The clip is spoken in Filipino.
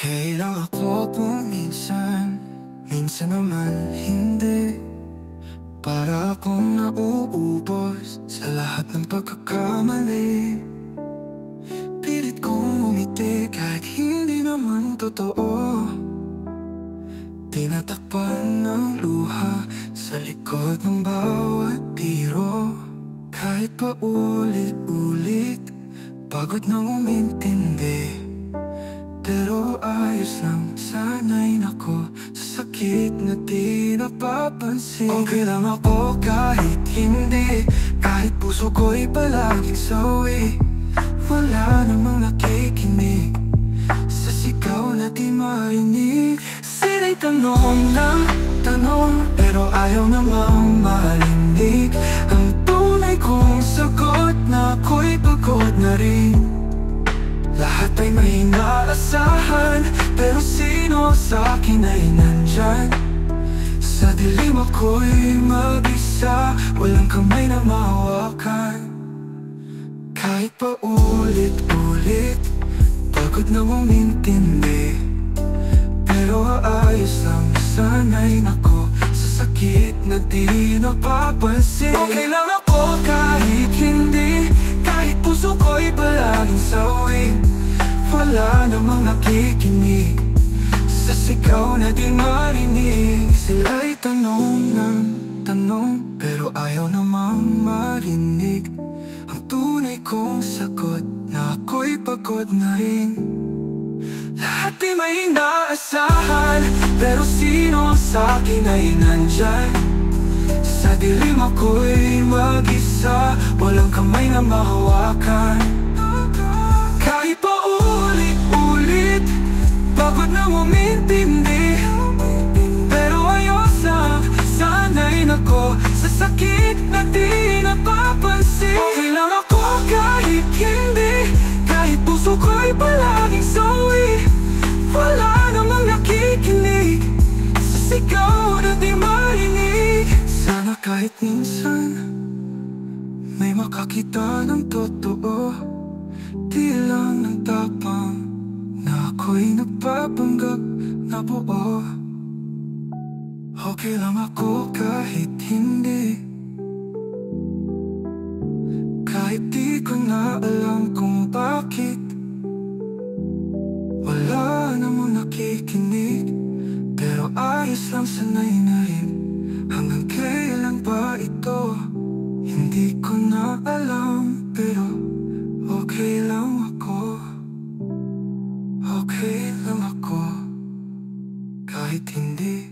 Okay lang ako kung minsan, minsan naman hindi. Para akong nauubos sa lahat ng pagkakamali. Pilit kong umiti kahit hindi naman totoo. Tinatakpan ng luha sa likod ng bawat biro. Kahit pa ulit-ulit, pagod na umintindi. Pero ayos lang, sanay nako sa sakit na di napapansin. Okay lang ako kahit hindi, kahit puso ko'y palaging sawi. Wala namang nakikinig sa sigaw na di marinig. Sila'y tanong ng tanong, pero ayaw namang marinig ang tunay kong sagot na ako'y pagod na rin. Lahat ay may inaasahan, pero sino sa'kin ay nandyan? Sa dilim ako'y mag-isa, walang kamay na mahawakan. Kahit pa ulit-ulit, pagod na umintindi. Pero ayos lang, sanay nako sa sakit na di napapansin. Okay lang ako kahit hindi, kahit puso ko'y palaging sawi. Wala namang nakikinig sa sigaw na di marinig. Sila'y tanong ng tanong, pero ayaw namang marinig ang tunay kong sagot na ako'y pagod na rin. Lahat di may inaasahan, pero sino sa'kin ay nandyan? Sa dilim ako'y mag-isa, walang kamay na mahawakan. Kahit pa ulit-ulit, pagod na umintindi. Pero ayos lang, sanay nako sa sakit na di napapansin. Okay lang ako kahit hindi, kahit puso ko'y palaging sawi. Wala namang nakikinig sa sigaw na di marinig. Sana kahit minsan may makakita ng totoo, di lang ng tapang na ako'y nagpapanggap na buo. Okay lang ako kahit hindi, kahit di ko na alam kung bakit. Wala namang nakikinig, pero ayos lang, sanay na rin. Hanggang kailan ba ito? Hindi ko na alam, pero okay lang ako. Okay lang ako kahit hindi.